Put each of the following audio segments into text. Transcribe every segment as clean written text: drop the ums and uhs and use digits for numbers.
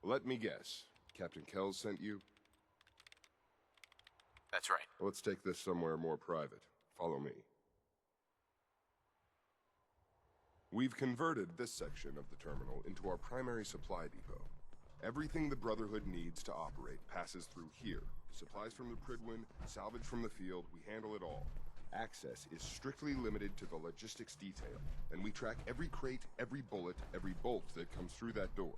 Let me guess. Captain Kells sent you? That's right. Let's take this somewhere more private. Follow me. We've converted this section of the terminal into our primary supply depot. Everything the Brotherhood needs to operate passes through here. Supplies from the Prydwen, salvage from the field, we handle it all. Access is strictly limited to the logistics detail, and we track every crate, every bullet, every bolt that comes through that door.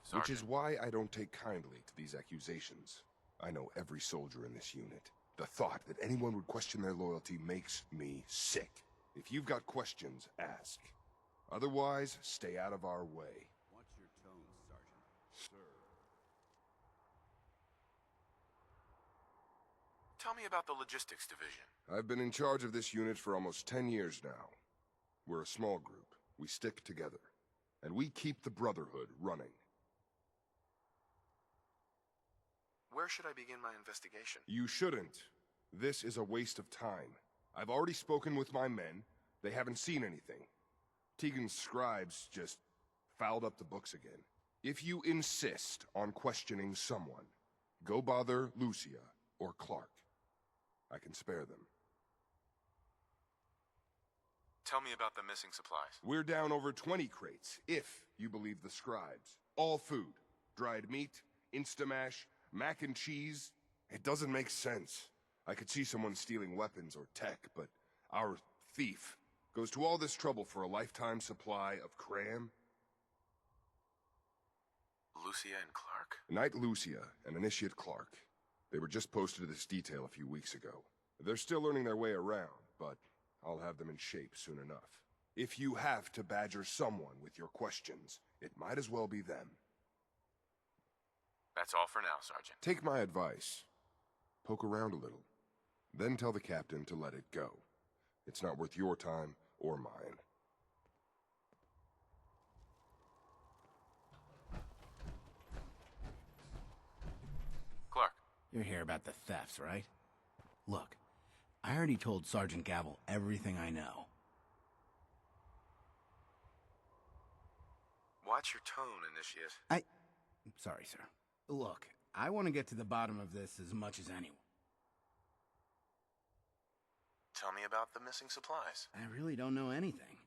Sergeant. Which is why I don't take kindly to these accusations. I know every soldier in this unit. The thought that anyone would question their loyalty makes me sick. If you've got questions, ask. Otherwise, stay out of our way. Watch your tone, Sergeant. Sir. Tell me about the logistics division. I've been in charge of this unit for almost 10 years now. We're a small group. We stick together. And we keep the Brotherhood running. Where should I begin my investigation? You shouldn't. This is a waste of time. I've already spoken with my men. They haven't seen anything. Tegan's scribes just fouled up the books again. If you insist on questioning someone, go bother Lucia or Clark. I can spare them. Tell me about the missing supplies. We're down over 20 crates, if you believe the scribes. All food. Dried meat, Instamash, mac and cheese. It doesn't make sense. I could see someone stealing weapons or tech, but our thief goes to all this trouble for a lifetime supply of cram. Lucia and Clark? Knight Lucia and Initiate Clark. They were just posted to this detail a few weeks ago. They're still learning their way around, but I'll have them in shape soon enough. If you have to badger someone with your questions, it might as well be them. That's all for now, Sergeant. Take my advice. Poke around a little. Then tell the captain to let it go. It's not worth your time or mine. Clark. You're here about the thefts, right? Look, I already told Sergeant Gavel everything I know. Watch your tone, Initiate. Sorry, sir. Look, I want to get to the bottom of this as much as anyone. Tell me about the missing supplies. I really don't know anything.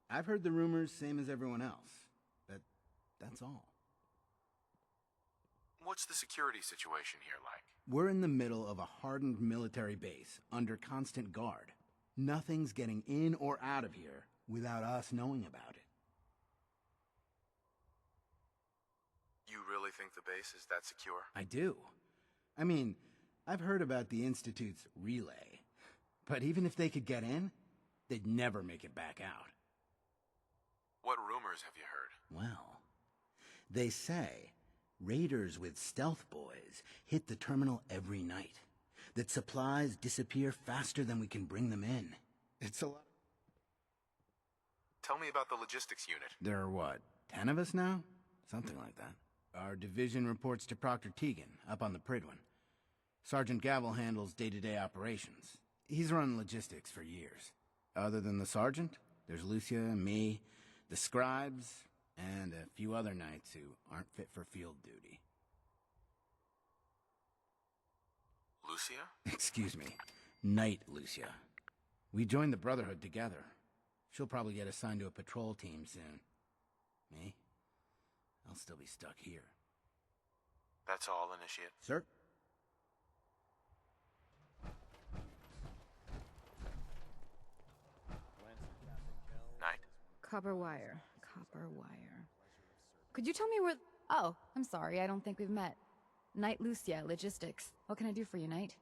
I've heard the rumors, same as everyone else. But that's all. What's the security situation here like? We're in the middle of a hardened military base, under constant guard. Nothing's getting in or out of here without us knowing about it. You really think the base is that secure? I do. I mean, I've heard about the Institute's relay. But even if they could get in, they'd never make it back out. What rumors have you heard? Well, they say raiders with stealth boys hit the terminal every night. That supplies disappear faster than we can bring them in. It's a lot. Tell me about the logistics unit. There are what, 10 of us now? Something like that. Our division reports to Proctor Tegan, up on the Prydwen. Sergeant Gavel handles day-to-day operations. He's run logistics for years. Other than the sergeant, there's Lucia, me, the scribes, and a few other knights who aren't fit for field duty. Lucia? Excuse me. Knight Lucia. We joined the Brotherhood together. She'll probably get assigned to a patrol team soon. Me? I'll still be stuck here. That's all, Initiate. Sir? Knight? Copper wire. Copper wire. Could you tell me where... Oh, I'm sorry, I don't think we've met. Knight Lucia, Logistics. What can I do for you, Knight?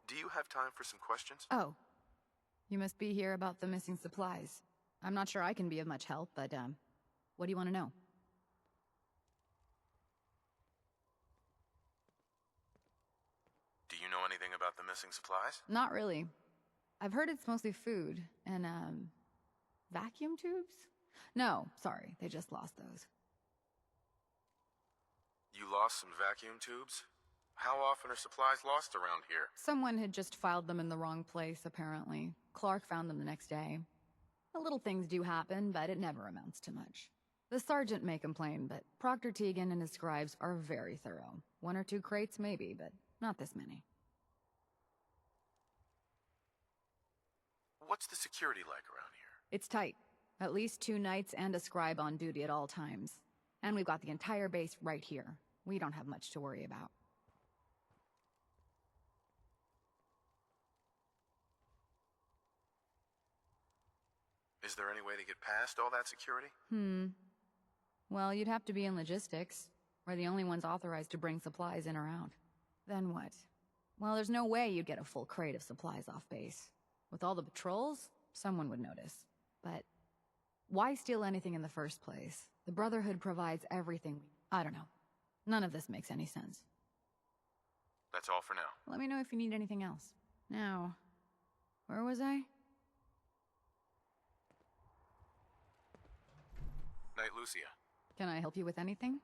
Do you have time for some questions? Oh. You must be here about the missing supplies. I'm not sure I can be of much help, but, what do you want to know? Do you know anything about the missing supplies? Not really. I've heard it's mostly food and, vacuum tubes? No, sorry, they just lost those. You lost some vacuum tubes? How often are supplies lost around here? Someone had just filed them in the wrong place, apparently. Clark found them the next day. The little things do happen, but it never amounts to much. The sergeant may complain, but Proctor Teagan and his scribes are very thorough. 1 or 2 crates, maybe, but not this many. What's the security like around here? It's tight. At least 2 knights and a scribe on duty at all times. And we've got the entire base right here. We don't have much to worry about. Is there any way to get past all that security? Well, you'd have to be in logistics. We're the only ones authorized to bring supplies in or out. Then what? Well, there's no way you'd get a full crate of supplies off base. With all the patrols, someone would notice. But why steal anything in the first place? The Brotherhood provides everything. I don't know. None of this makes any sense. That's all for now. Let me know if you need anything else. Now, where was I? Night, Lucia. Can I help you with anything?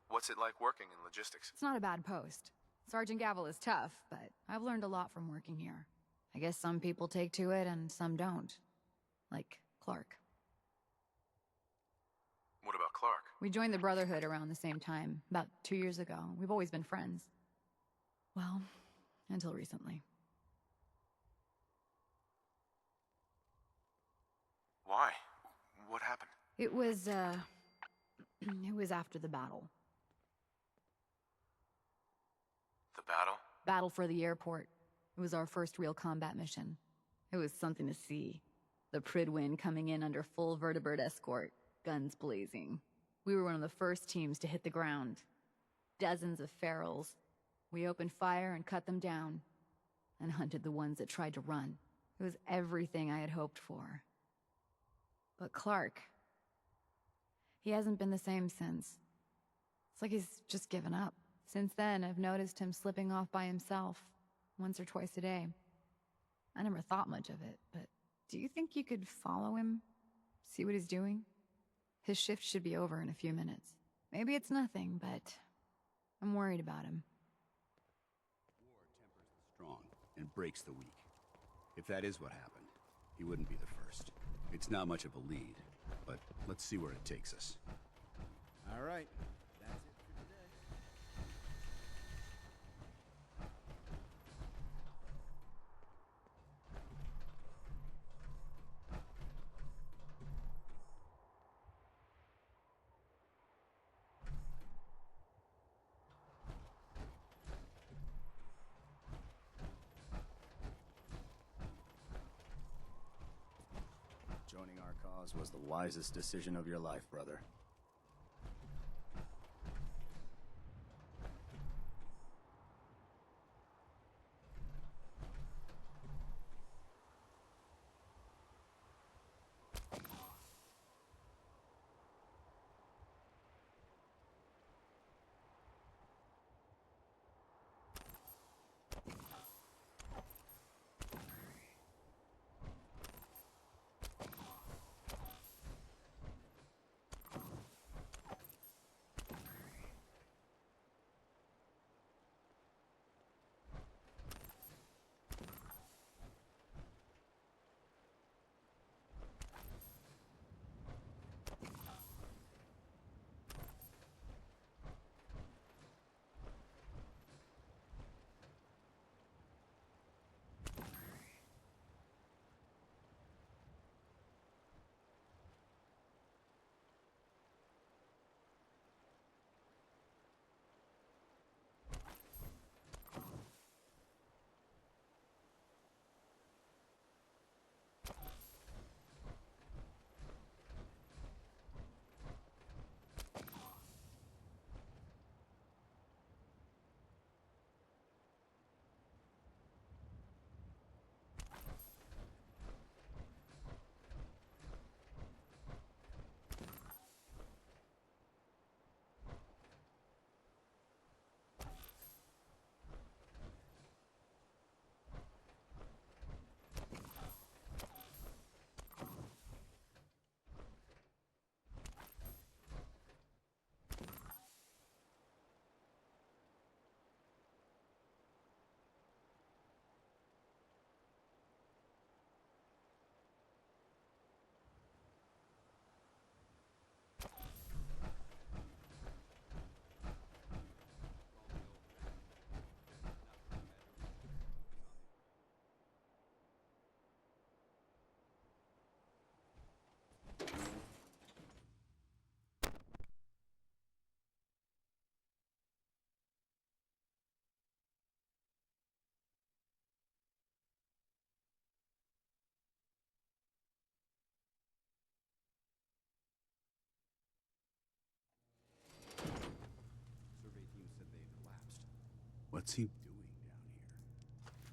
What's it like working in logistics? It's not a bad post. Sergeant Gavel is tough, but I've learned a lot from working here. I guess some people take to it and some don't. Like Clark. What about Clark? We joined the Brotherhood around the same time, about 2 years ago. We've always been friends. Well, until recently. Why? What happened? It was after the battle. The battle? Battle for the airport. It was our first real combat mission. It was something to see. The Pridwin coming in under full vertebrate escort, guns blazing. We were one of the first teams to hit the ground. Dozens of ferals. We opened fire and cut them down, and hunted the ones that tried to run. It was everything I had hoped for. But Clark, he hasn't been the same since. It's like he's just given up. Since then, I've noticed him slipping off by himself, once or twice a day. I never thought much of it, but do you think you could follow him? See what he's doing? His shift should be over in a few minutes. Maybe it's nothing, but I'm worried about him. War tempers the strong and breaks the weak. If that is what happened, he wouldn't be the first. It's not much of a lead, but let's see where it takes us. All right. That's it for today. Joining our cause was the wisest decision of your life, brother. What's he doing down here?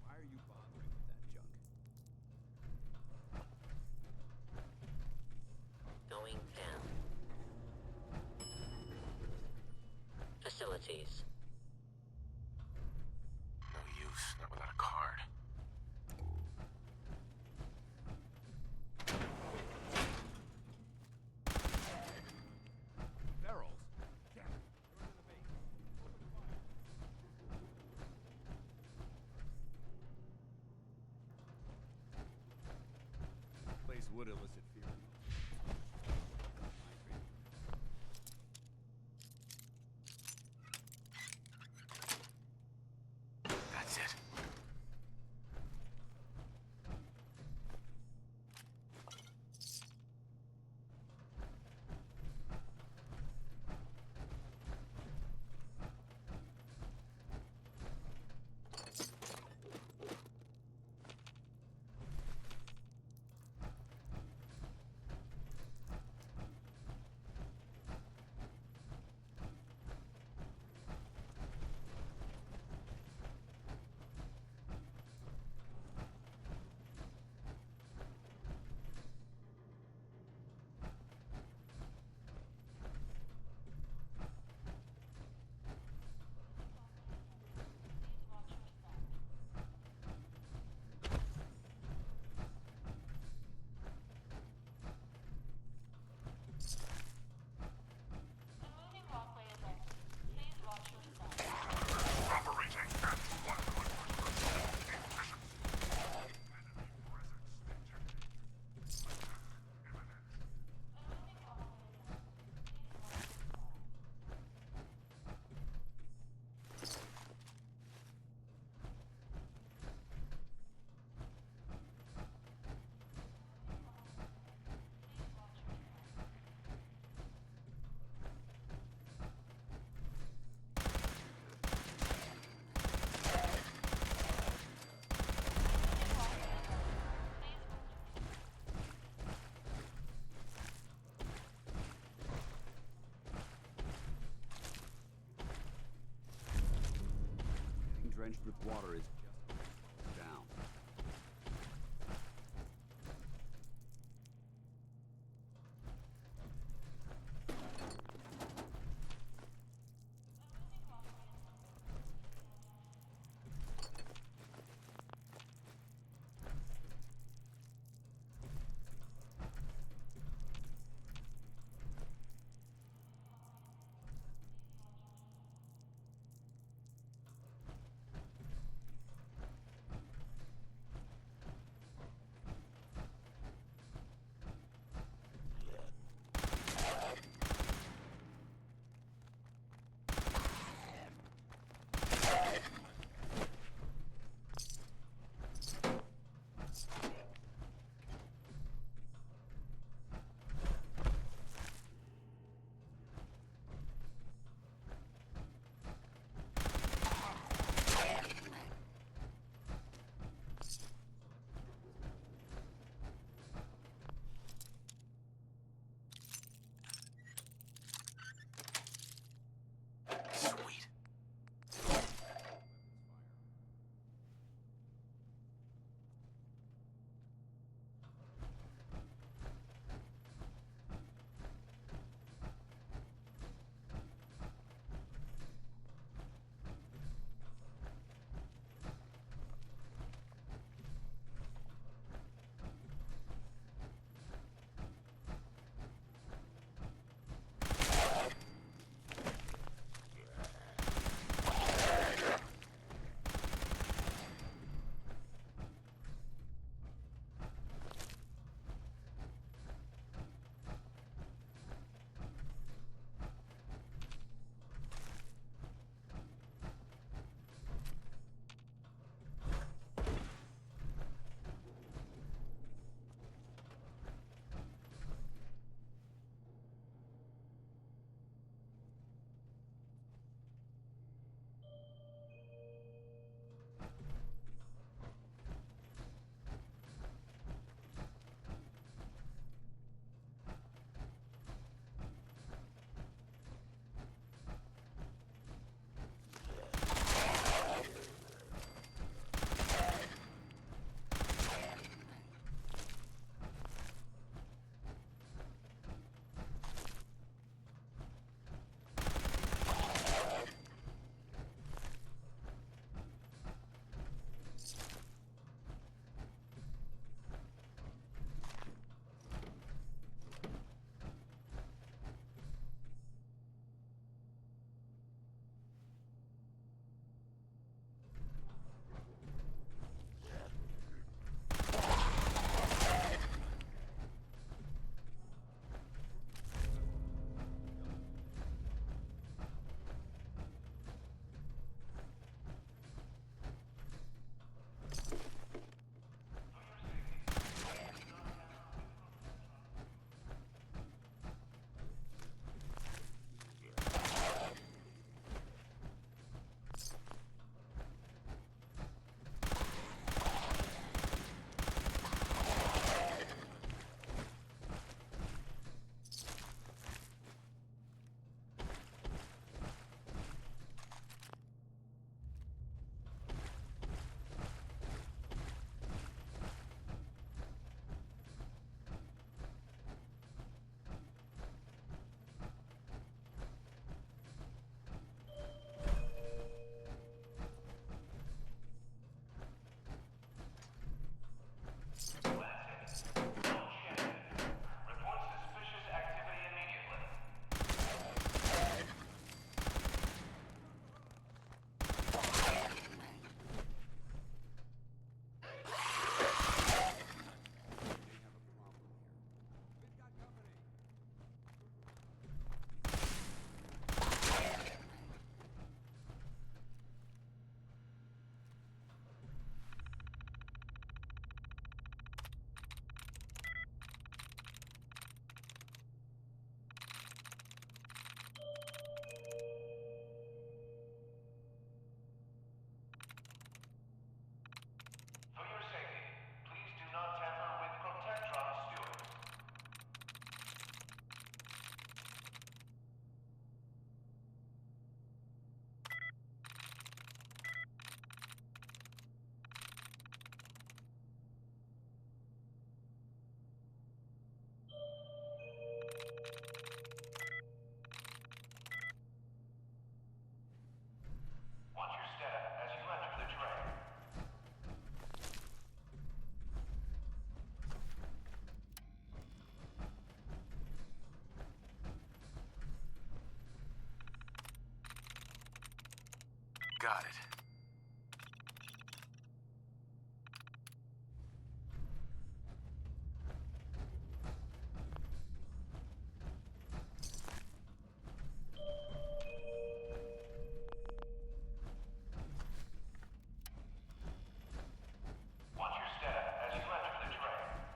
Why are you bothering with that junk? Going down. Facilities. No use, not without a card. Barrels! Damn it! They're under the base. Open fire. Place would elicit fear. That's it. Getting drenched with water is just down. got it. Watch your step as you enter the train.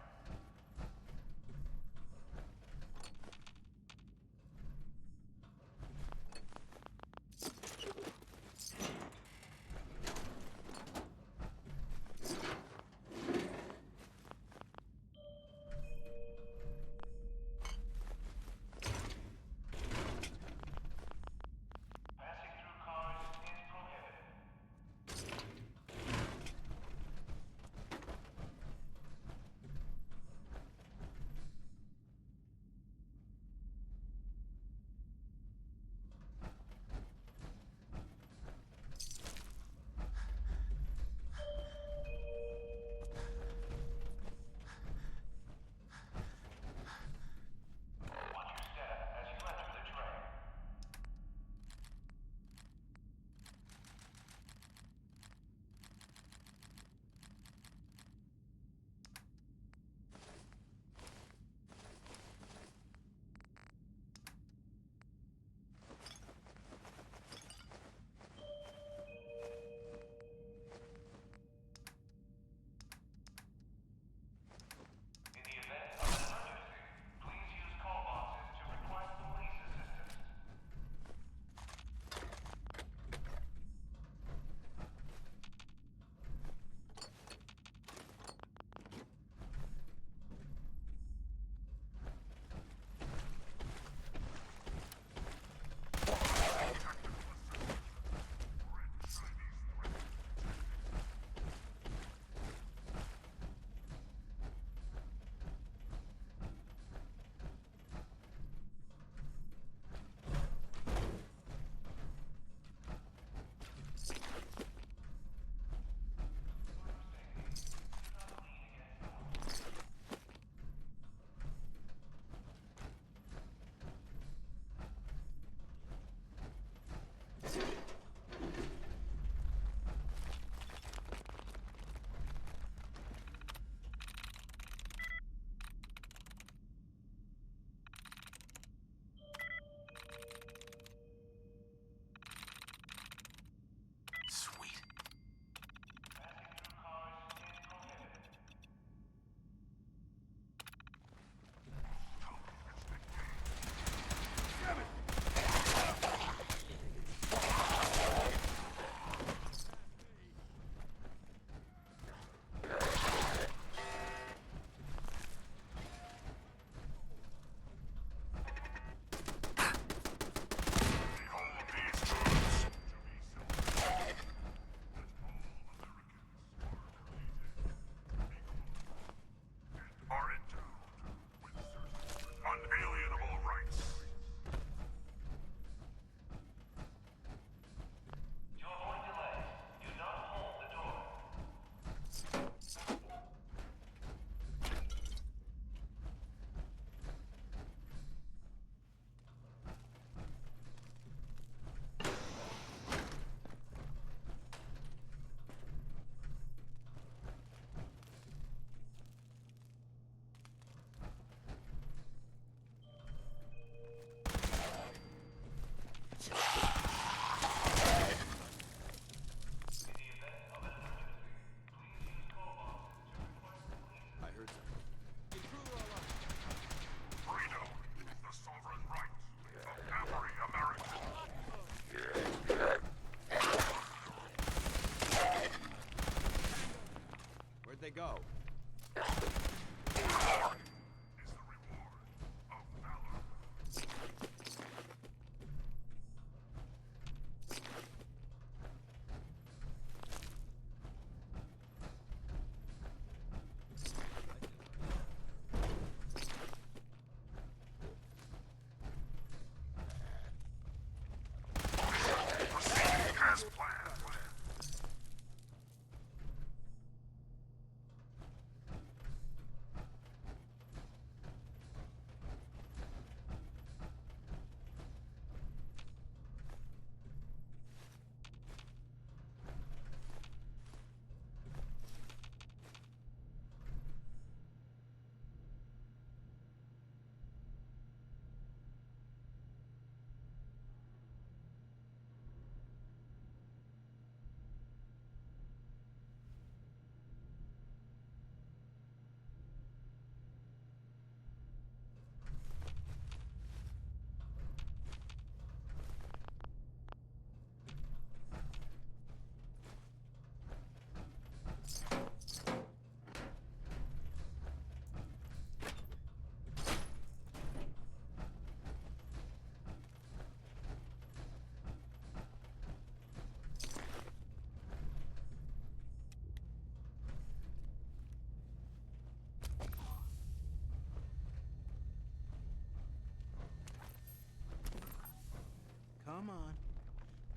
Come on.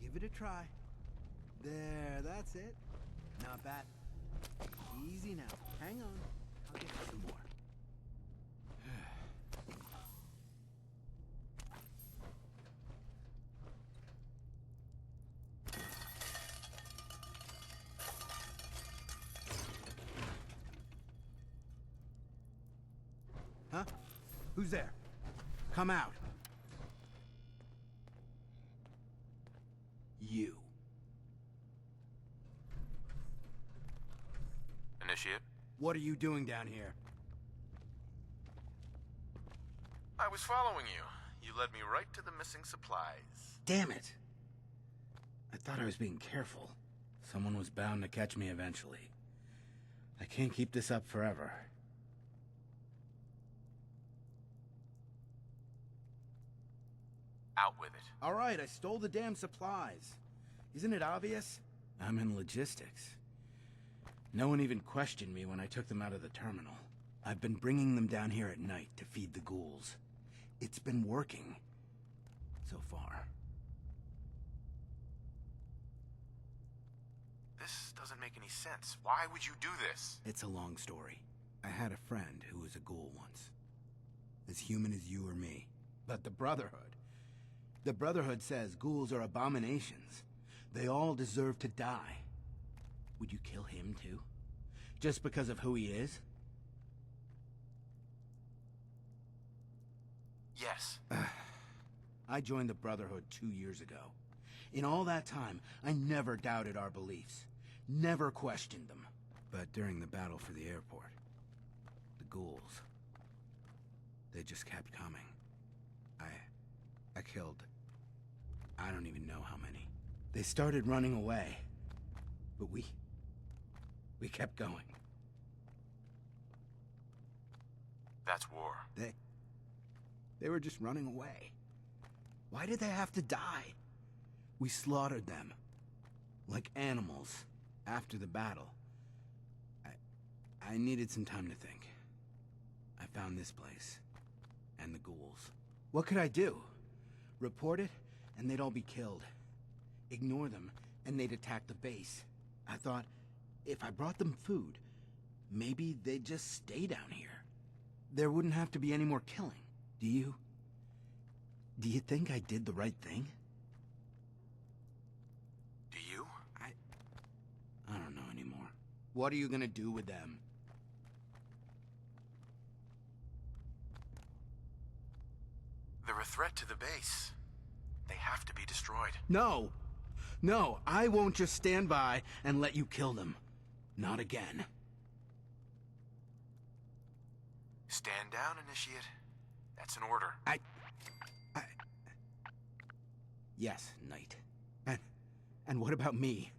Give it a try. There, that's it. Not bad. Easy now. Hang on. I'll get you some more. Huh? Who's there? Come out. You. Initiate. What are you doing down here? I was following you. You led me right to the missing supplies. Damn it. I thought I was being careful. Someone was bound to catch me eventually. I can't keep this up forever. Out with it. All right, I stole the damn supplies. Isn't it obvious? I'm in logistics. No one even questioned me when I took them out of the terminal. I've been bringing them down here at night to feed the ghouls. It's been working. So far. This doesn't make any sense. Why would you do this? It's a long story. I had a friend who was a ghoul once. As human as you or me. But the Brotherhood. The Brotherhood says ghouls are abominations. They all deserve to die. Would you kill him too? Just because of who he is? Yes. I joined the Brotherhood 2 years ago. In all that time, I never doubted our beliefs. Never questioned them. But during the battle for the airport, the ghouls, they just kept coming. I killed, I don't even know how many. They started running away. But we kept going. That's war. They were just running away. Why did they have to die? We slaughtered them. Like animals. After the battle. I needed some time to think. I found this place. And the ghouls. What could I do? Report it, and they'd all be killed. Ignore them, and they'd attack the base. I thought, if I brought them food, maybe they'd just stay down here. There wouldn't have to be any more killing. Do you think I did the right thing? Do you? I don't know anymore. What are you gonna do with them? They're a threat to the base. They have to be destroyed. No! No, I won't just stand by and let you kill them. Not again. Stand down, Initiate. That's an order. Yes, Knight. And what about me?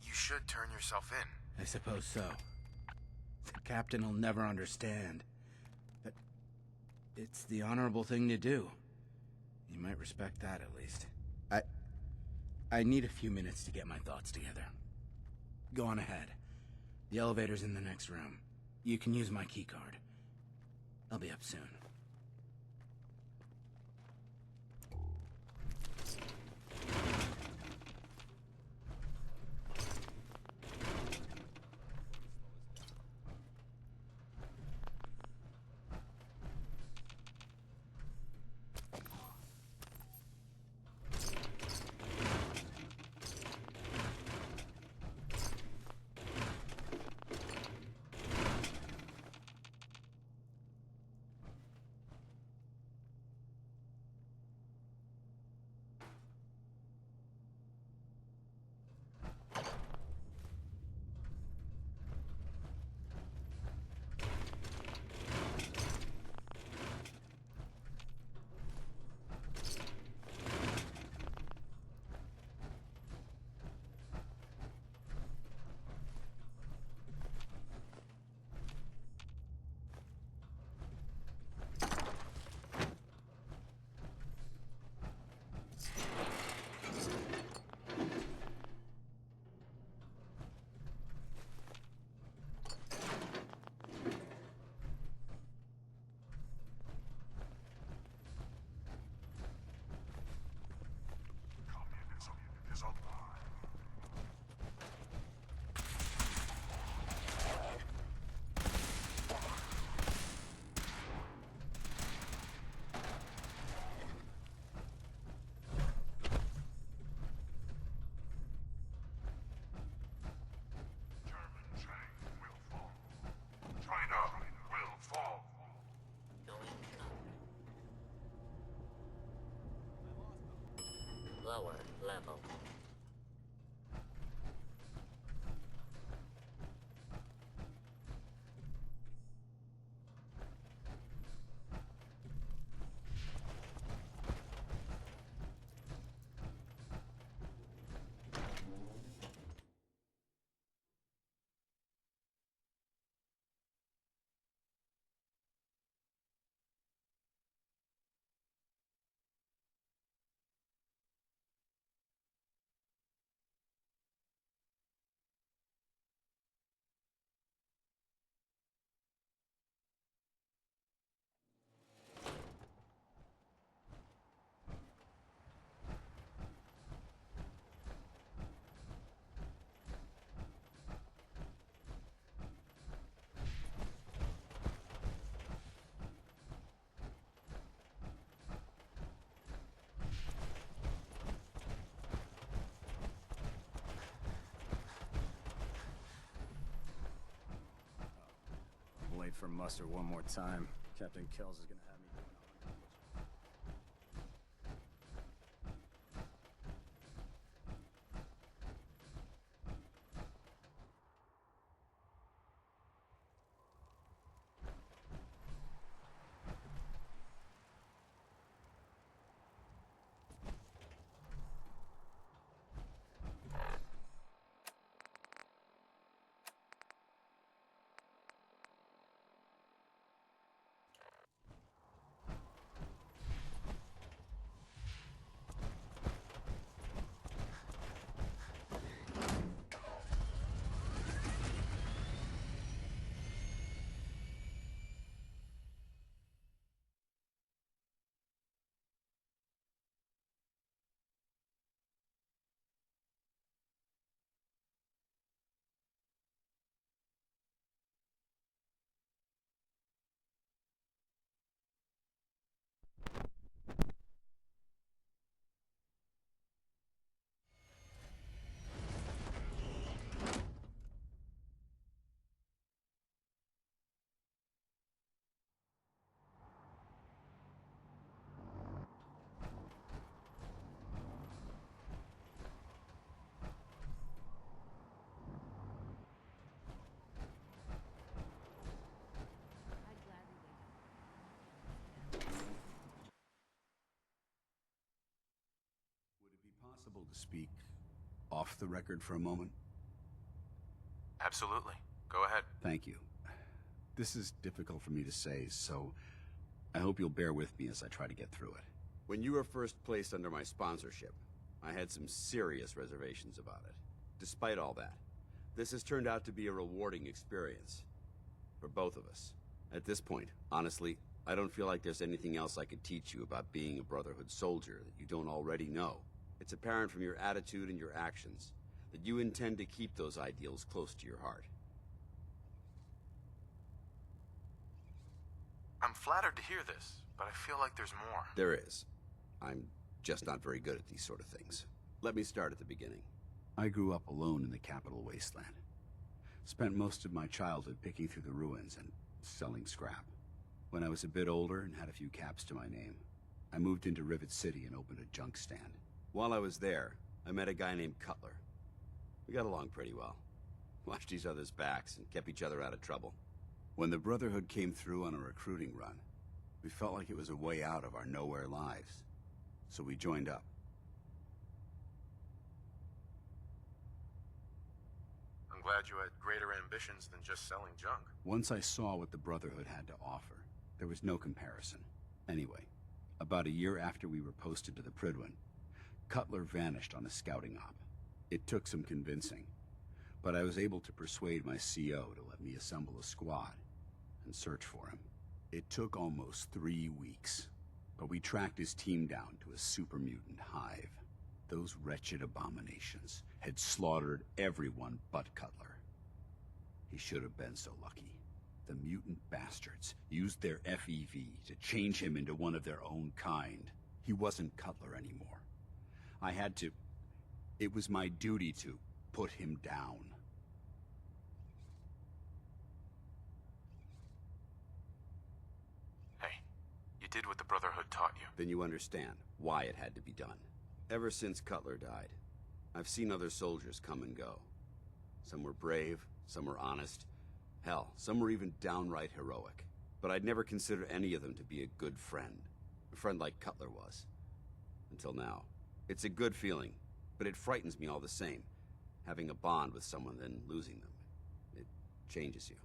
You should turn yourself in. I suppose so. The captain will never understand. But it's the honorable thing to do. You might respect that, at least. I need a few minutes to get my thoughts together. Go on ahead. The elevator's in the next room. You can use my keycard. I'll be up soon. lower level. Late for muster one more time. Captain Kells is gonna have me doing Would it be possible to speak off the record for a moment? Absolutely. Go ahead. Thank you. This is difficult for me to say, so I hope you'll bear with me as I try to get through it. When you were first placed under my sponsorship, I had some serious reservations about it. Despite all that, this has turned out to be a rewarding experience. For both of us. At this point, honestly, I don't feel like there's anything else I could teach you about being a Brotherhood soldier that you don't already know. It's apparent from your attitude and your actions that you intend to keep those ideals close to your heart. I'm flattered to hear this, but I feel like there's more. There is. I'm just not very good at these sort of things. Let me start at the beginning. I grew up alone in the capital wasteland. Spent most of my childhood picking through the ruins and selling scrap. When I was a bit older and had a few caps to my name, I moved into Rivet City and opened a junk stand. While I was there, I met a guy named Cutler. We got along pretty well. Watched each other's backs and kept each other out of trouble. When the Brotherhood came through on a recruiting run, we felt like it was a way out of our nowhere lives. So we joined up. I'm glad you had greater ambitions than just selling junk. Once I saw what the Brotherhood had to offer, there was no comparison. Anyway, about a year after we were posted to the Prydwen, Cutler vanished on a scouting op. It took some convincing, but I was able to persuade my CO to let me assemble a squad and search for him. It took almost 3 weeks, but we tracked his team down to a super mutant hive. Those wretched abominations had slaughtered everyone but Cutler. He should have been so lucky. The mutant bastards used their FEV to change him into one of their own kind. He wasn't Cutler anymore. It was my duty to put him down. Hey, you did what the Brotherhood taught you. Then you understand why it had to be done. Ever since Cutler died, I've seen other soldiers come and go. Some were brave, some were honest. Hell, some were even downright heroic. But I'd never considered any of them to be a good friend. A friend like Cutler was. Until now. It's a good feeling, but it frightens me all the same. Having a bond with someone, then losing them. It changes you.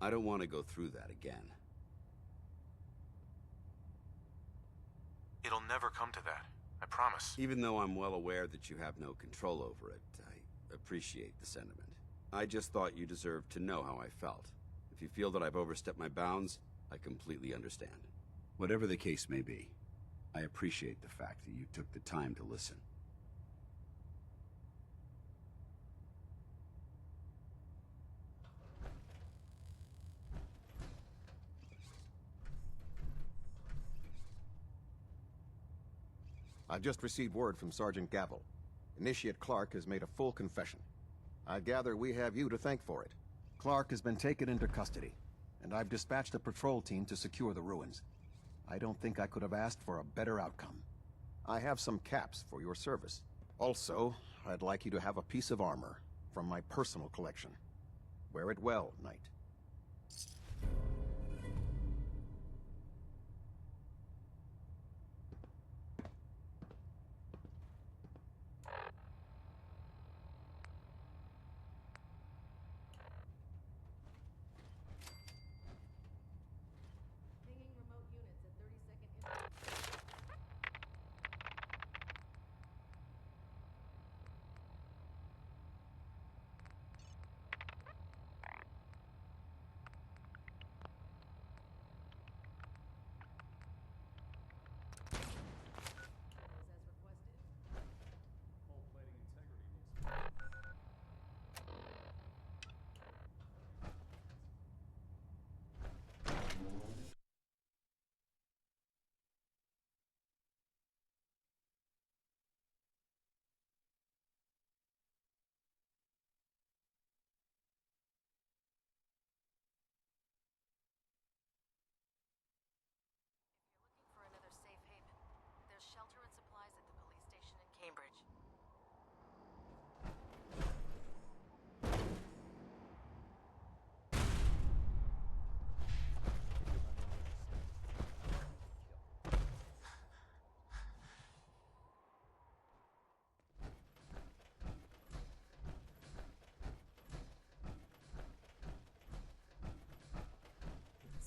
I don't want to go through that again. It'll never come to that. I promise. Even though I'm well aware that you have no control over it, I appreciate the sentiment. I just thought you deserved to know how I felt. If you feel that I've overstepped my bounds, I completely understand. Whatever the case may be, I appreciate the fact that you took the time to listen. I've just received word from Sergeant Gavel. Initiate Clark has made a full confession. I gather we have you to thank for it. Clark has been taken into custody, and I've dispatched a patrol team to secure the ruins. I don't think I could have asked for a better outcome. I have some caps for your service. Also, I'd like you to have a piece of armor from my personal collection. Wear it well, Knight. For another safe haven, there's shelter and supplies at the police station in Cambridge.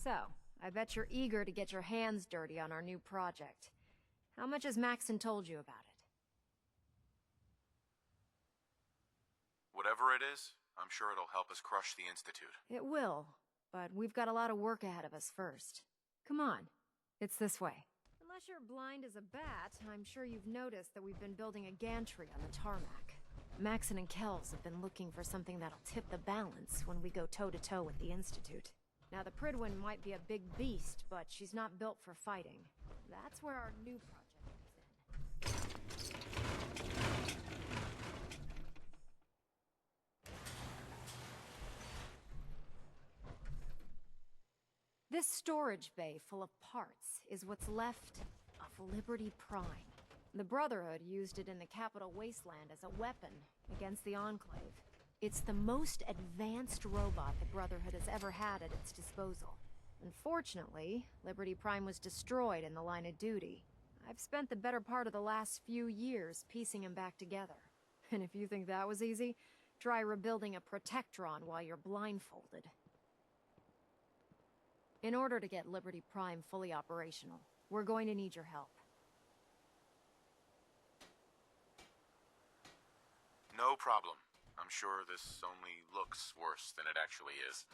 So, I bet you're eager to get your hands dirty on our new project. How much has Maxon told you about it? Whatever it is, I'm sure it'll help us crush the Institute. It will, but we've got a lot of work ahead of us first. Come on, it's this way. Unless you're blind as a bat, I'm sure you've noticed that we've been building a gantry on the tarmac. Maxon and Kells have been looking for something that'll tip the balance when we go toe-to-toe with the Institute. Now, the Pridwin might be a big beast, but she's not built for fighting. That's where our new project comes in. This storage bay full of parts is what's left of Liberty Prime. The Brotherhood used it in the Capital Wasteland as a weapon against the Enclave. It's the most advanced robot the Brotherhood has ever had at its disposal. Unfortunately, Liberty Prime was destroyed in the line of duty. I've spent the better part of the last few years piecing him back together. And if you think that was easy, try rebuilding a Protectron while you're blindfolded. In order to get Liberty Prime fully operational, we're going to need your help. No problem. I'm sure this only looks worse than it actually is.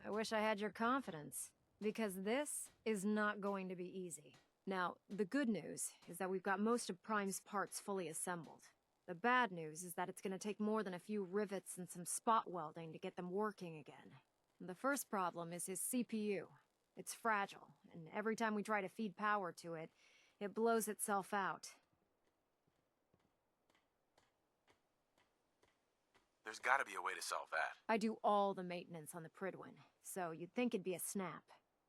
I wish I had your confidence, because this is not going to be easy. Now, the good news is that we've got most of Prime's parts fully assembled. The bad news is that it's going to take more than a few rivets and some spot welding to get them working again. The first problem is his CPU. It's fragile, and every time we try to feed power to it, it blows itself out. There's gotta be a way to solve that. I do all the maintenance on the Pridwin, so you'd think it'd be a snap.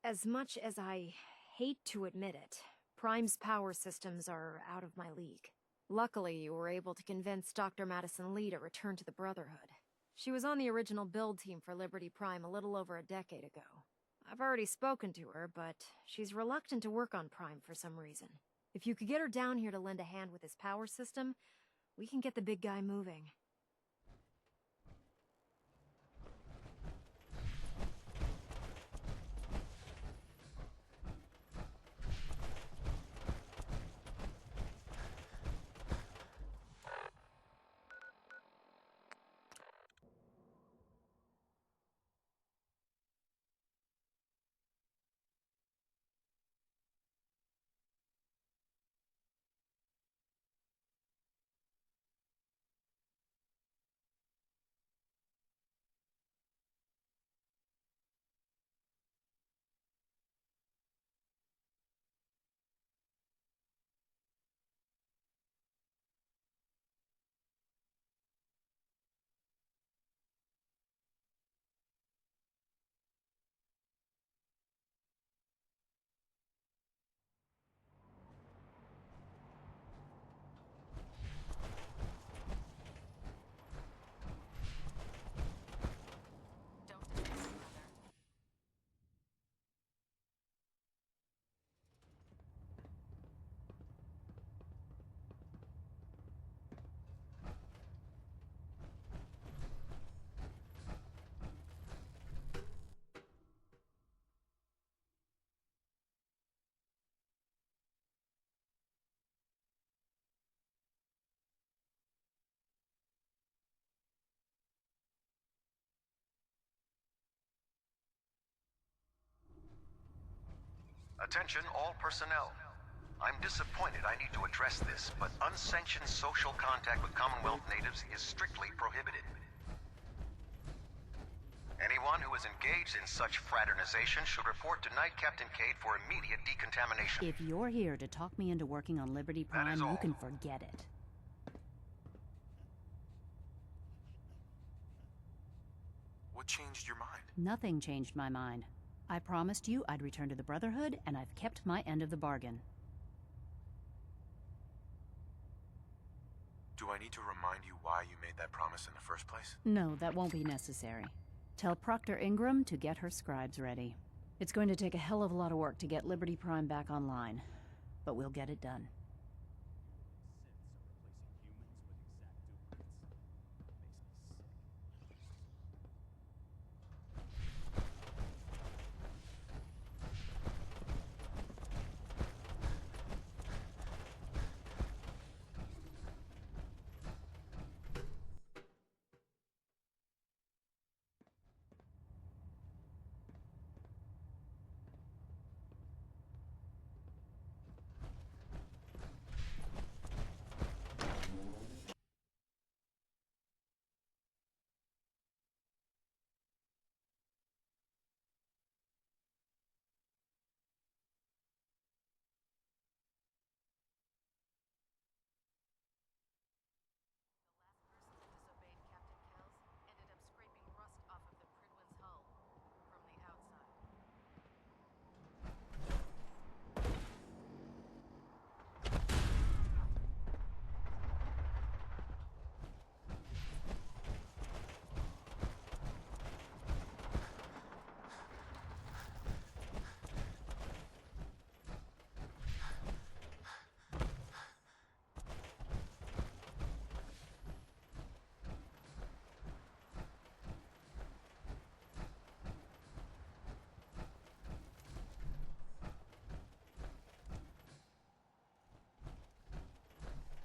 As much as I hate to admit it, Prime's power systems are out of my league. Luckily, you were able to convince Dr. Madison Lee to return to the Brotherhood. She was on the original build team for Liberty Prime a little over a decade ago. I've already spoken to her, but she's reluctant to work on Prime for some reason. If you could get her down here to lend a hand with his power system, we can get the big guy moving. Attention all personnel. I'm disappointed I need to address this, but unsanctioned social contact with Commonwealth natives is strictly prohibited. Anyone who is engaged in such fraternization should report to Knight Captain Cade for immediate decontamination. If you're here to talk me into working on Liberty Prime, you can forget it. What changed your mind? Nothing changed my mind. I promised you I'd return to the Brotherhood, and I've kept my end of the bargain. Do I need to remind you why you made that promise in the first place? No, that won't be necessary. Tell Proctor Ingram to get her scribes ready. It's going to take a hell of a lot of work to get Liberty Prime back online, but we'll get it done.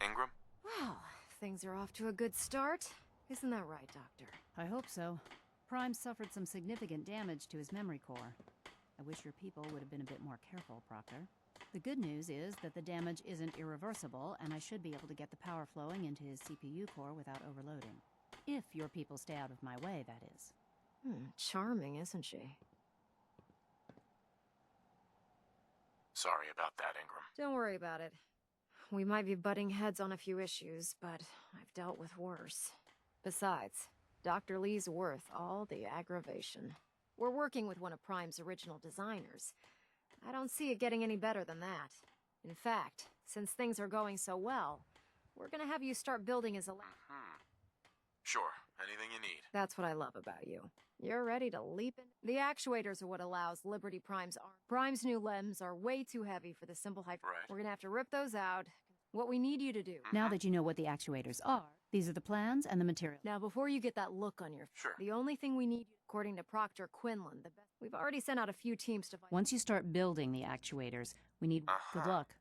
Ingram? Well, things are off to a good start. Isn't that right, Doctor? I hope so. Prime suffered some significant damage to his memory core. I wish your people would have been a bit more careful, Proctor. The good news is that the damage isn't irreversible, and I should be able to get the power flowing into his CPU core without overloading. If your people stay out of my way, that is. Charming, isn't she? Sorry about that, Ingram. Don't worry about it. We might be butting heads on a few issues, but I've dealt with worse. Besides, Dr. Lee's worth all the aggravation. We're working with one of Prime's original designers. I don't see it getting any better than that. In fact, since things are going so well, We're gonna have you start building as a lab. Sure, anything you need. That's what I love about you. You're ready to leap in. The actuators are what allows Liberty Prime's arm. Prime's new limbs are way too heavy for the simple hydro. Right. We're gonna have to rip those out. What we need you to do. Now that you know what the actuators are, these are the plans and the material. Now, before you get that look on your face, Sure. the only thing we need, according to Proctor Quinlan, we've already sent out a few teams to find. Once you start building the actuators, we need good luck.